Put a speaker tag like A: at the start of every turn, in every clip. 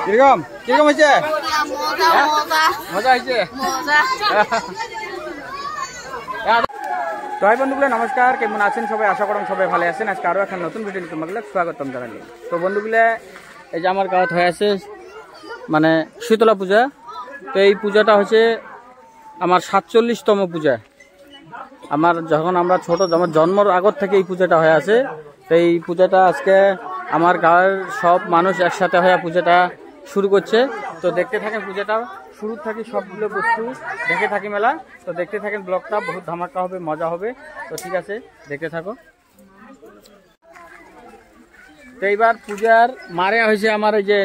A: কিরকম কিরকম হয়েছে? মজা হয়েছে। তো হাই বন্ধুগুলো নমস্কার, কেমন আছেন সবাই? আশা করুন সবাই ভালো আছেন। আজকে আরও একটা নতুন ভিডিও তোমাকে স্বাগতম জানাই। তো বন্ধুগুলো এই যে আমার গাঁত হয়ে আছে মানে শীতলা পূজা। তো এই পূজাটা হচ্ছে আমার 47তম পূজা। আমার যখন আমরা ছোট, আমার জন্মের আগর থেকে এই পূজাটা হয়ে আছে। তো এই পূজাটা আজকে আমার গাঁয়ের সব মানুষ একসাথে হয়ে পূজাটা শুরু করছে। তো দেখতে থাকেন পূজাটা শুরু থাকি, সবগুলো বস্তু দেখে থাকি মেলা। তো দেখতে থাকেন ব্লগটা, বহুত ধামাকা হবে, মজা হবে। তো ঠিক আছে, দেখতে থাকো। তো এইবার পূজার মারে হয়েছে আমার এই যে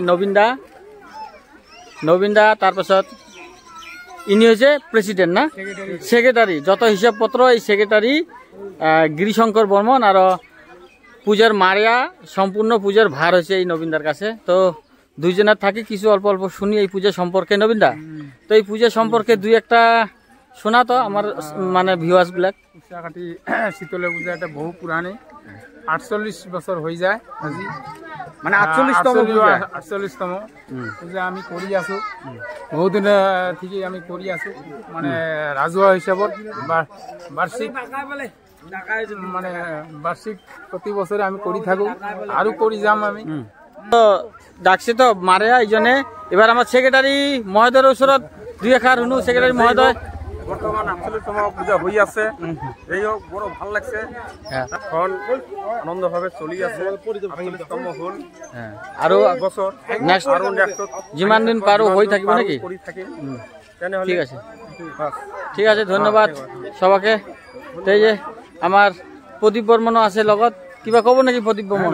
A: নবীনদা, তারপাছত ইনি হয়েছে প্রেসিডেন্ট না সেক্রেটারি, যত হিসাবপত্র এই সেক্রেটারি গিরিশঙ্কর বর্মন। আর পূজার মারিয়া সম্পূর্ণ পূজার ভার হয়েছে এই নবীনদার কাছে। তো দুইজনের থাকি কিছু অল্প অল্প শুনি এই পূজা সম্পর্কে। নবীনদা, তো এই পূজা সম্পর্কে দুই একটা শোনা তো আমার মানে ভিউয়ার্স বিলাক।
B: কুশাকাটি শীতলা পূজা এটা বহু পুরানি, 48 বছর হয়ে যায় আজি,
A: মানে 48তম
B: পূজা আমি কৰি আছো। বহুদিন থেকে আমি কৰি আছো, মানে ৰাজহুৱা হিচাপত বাৰ্ষিক প্ৰতি বছৰে আমি কৰি থাকো আৰু কৰি যাম আমি।
A: তো ডাকছে তো মারে এইজনে। এবার আমার সেক্রেটারি মহোদয়ের ওসরত দুই এখার শুনু। সেক্রেটারি মহোদয়,
C: বর্তমান 48তম পূজা হয়ে আছে, এই বড় ভাল লাগছে, এখন আনন্দভাবে চলি আছে। 48তম হল
A: আরো
C: বছর
A: আরো যিমান দিন পারো হয়ে থাকিব নাকি? ঠিক আছে, ঠিক আছে, ধন্যবাদ সবাকে। তো এই যে আমার প্রদীপ বর্মনও আছে লগত, কিবা কব নাকি প্রদীপ বর্মন?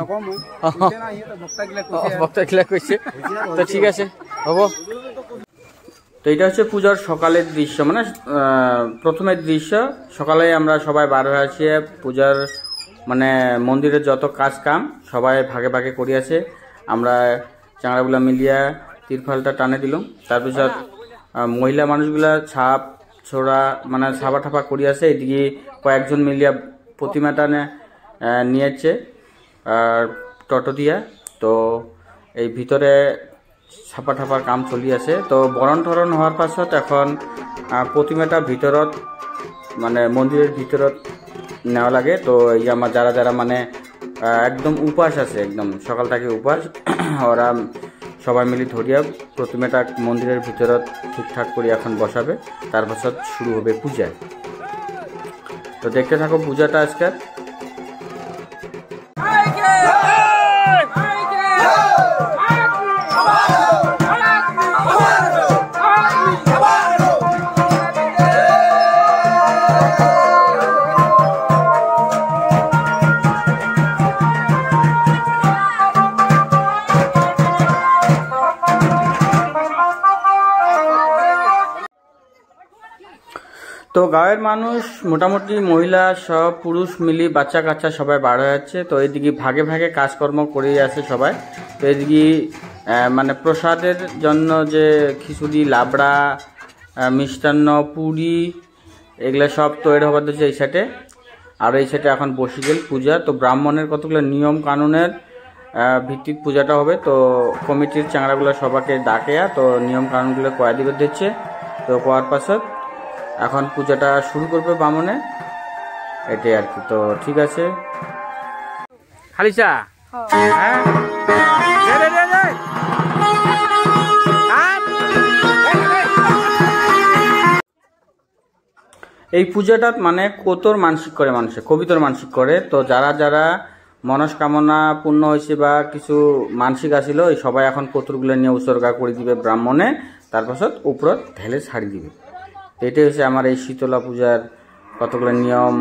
A: বক্তাগিলা কইছে। তো ঠিক আছে, হব। তো এটা হচ্ছে পূজার সকালের দৃশ্য, মানে প্রথমের দৃশ্য। সকালে আমরা সবাই বার হয়ে আছি, পূজার মানে মন্দিরের যত কাজ কাম সবাই ভাগে ভাগে করি আছে। আমরা চাংড়াগুলা মিলিয়া তিরফালটা টানে দিলাম। তারপিছত মহিলা মানুষগুলা ছাপ ছোড়া মানে ছাপা ঠাপা করি আছে। এদিকে কয়েকজন মিলিয়া প্রতিমাটা নিয়েছে আর টোটো দিয়া। তো এই ভিতরে ছাপা ঠাপার কাম চলি আছে। তো বরণ টরণ হওয়ার পাছত এখন প্রতিমাটা ভিতরত মানে মন্দিরের ভিতরত নেওয়া লাগে। তো এই আমার যারা যারা মানে একদম উপাস আছে, একদম সকাল থেকে উপাস, ওরা সবাই মিলে ধরিয়া প্রতিমাটা মন্দিরের ভিতরত ঠিকঠাক করে এখন বসাবে। তার পাছত শুরু হবে পূজা। তো দেখতে থাকো পূজাটা আজকে। তো গাঁয়ের মানুষ মোটামুটি মহিলা সব পুরুষ মিলি বাচ্চা কাচ্চা সবাই বার হয়ে যাচ্ছে। তো এদিকে ভাগে ভাগে কাজকর্ম করে আছে সবাই। তো এদিকে মানে প্রসাদের জন্য যে খিচুড়ি, লাবড়া, মিষ্টান্ন, পুরি এগুলা সব তৈরি হবার দিচ্ছে এই সাইডে। আর এই সাইডে এখন বসে গেল পূজা। তো ব্রাহ্মণের কতগুলো নিয়ম কানুনের ভিত্তিক পূজাটা হবে। তো কমিটির চাংড়াগুলো সবাইকে ডাকে, তো নিয়ম কানুনগুলো কয়া দিবে দিচ্ছে। তো কোয়ার পাছত এখন পূজাটা শুরু করবে বামনে, এটাই আর কি। তো ঠিক আছে, খালিসা এই পূজাটা মানে কতর মানসিক করে মানুষে, কবিতর মানসিক করে। তো যারা যারা মনস্কামনা পূর্ণ হয়েছে বা কিছু মানসিক আসিল, এই সবাই এখন কতরগুলো নিয়ে উৎসর্গা করে দিবে ব্রাহ্মণে। তারপাছত উপরত ঢেলে ছাড়ি দিবে। এটাই হচ্ছে আমার এই শীতলা পূজার কতগুলো নিয়ম,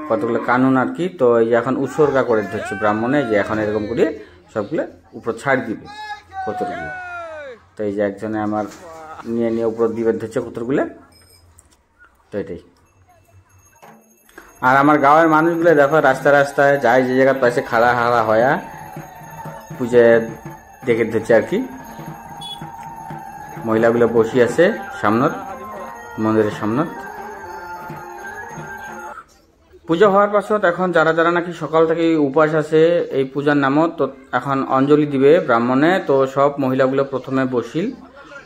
A: কতগুলো কানুন আর কি। তো এই এখন উৎসর্গা করে দিচ্ছে ব্রাহ্মণে, যে এখন এরকম করে সবগুলো উপর ছাড় দিবে কতরগুলো। তো এই যে একজনে আমার নিয়ে উপর দিবে ধরছে কতরগুলো। তো এটাই। আর আমার গাঁয়ের মানুষগুলো দেখো রাস্তায় রাস্তায় যায়, যে জায়গা পাশে খাড়া হারা হয়া পূজা দেখে ধরছে আর কি। মহিলাগুলো বসে আছে সামনত, মন্দিরের সামনত। পূজা হওয়ার পাছত এখন যারা যারা নাকি সকাল থেকে উপবাস আছে এই পূজার নামত, তো এখন অঞ্জলি দিবে ব্রাহ্মণে। তো সব মহিলাগুলো প্রথমে বসিল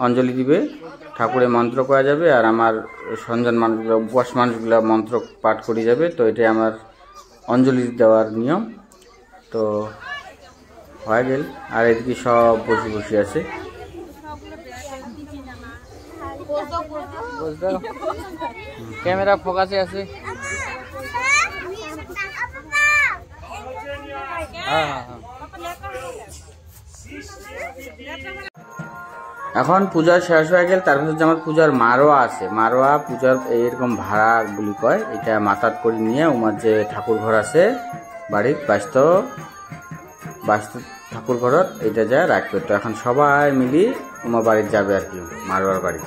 A: অঞ্জলি দিবে, ঠাকুরে মন্ত্র করা যাবে, আর আমার সঞ্জন মানুষগুলো উপবাস মানুষগুলো মন্ত্র পাঠ করে যাবে। তো এটাই আমার অঞ্জলি দেওয়ার নিয়ম। তো হয়ে গেল, আর এদিকে সব বসে বসে আছে। ক্যামেরা ফোকাসে আছে। এখন পূজা শেষ হয়ে গেল, তারপর হচ্ছে আমার পূজার মারোয়া আছে। মারোয়া পূজার এইরকম ভাড়া বলি কয়, এটা মাথাত করে নিয়ে উমার যে ঠাকুর ঘর আছে বাড়ির বাস্তু ঠাকুর ঘরত এটা যায় রাখবে। তো এখন সবাই মিলি উমা বাড়ির যাবে আর কি, মারোয়ার বাড়ি।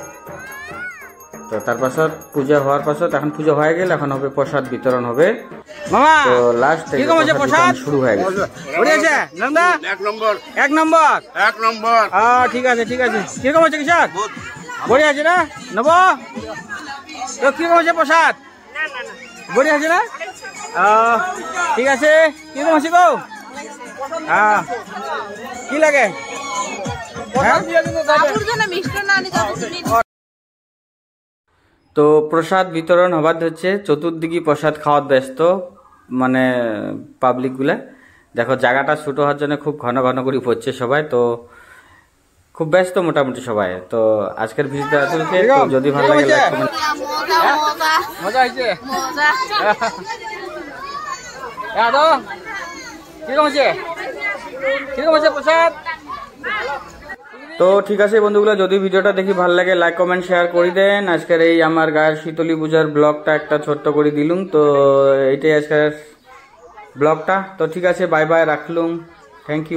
A: তো তার পাছত পূজা হওয়ার পাছত এখন পূজা হয়ে গেল, এখন হবে প্রসাদ বিতরণ হবে। তো লাস্ট শুরু হয়ে গেছে। এক নম্বর। ঠিক আছে ঠিক আছে। কিরকম হচ্ছে কিশোর? বড়ি আছে না নেব? তো কিরকম হচ্ছে প্রসাদ? বড়ি আছে না? ঠিক আছে। কিরকম হচ্ছে গো? কি লাগে? তো প্রসাদ বিতরণ হবার হচ্ছে, চতুর্দিকে প্রসাদ খাওয়ার ব্যস্ত মানে পাবলিক গুলা। দেখো জায়গাটা ছোট হওয়ার জন্য খুব ঘন ঘন করে পড়ছে সবাই, তো খুব ব্যস্ত মোটামুটি সবাই। তো আজকের ভিডিওটা আসলে যদি ভালো লাগে লাইক কমেন্ট। মজা হয়েছে? কিরকম হচ্ছে প্রসাদ? তো ঠিক আছে বন্ধুগুলো, যদি ভিডিওটা দেখি ভালো লাগে লাইক কমেন্ট শেয়ার করে দেন। আজকের এই আমার গায়ের শীতলী পূজার ব্লগটা একটা ছোট্ট করে দিলুম। তো এইটাই আজকের ব্লগটা। তো ঠিক আছে, বাই বাই, রাখলুম। Thank you.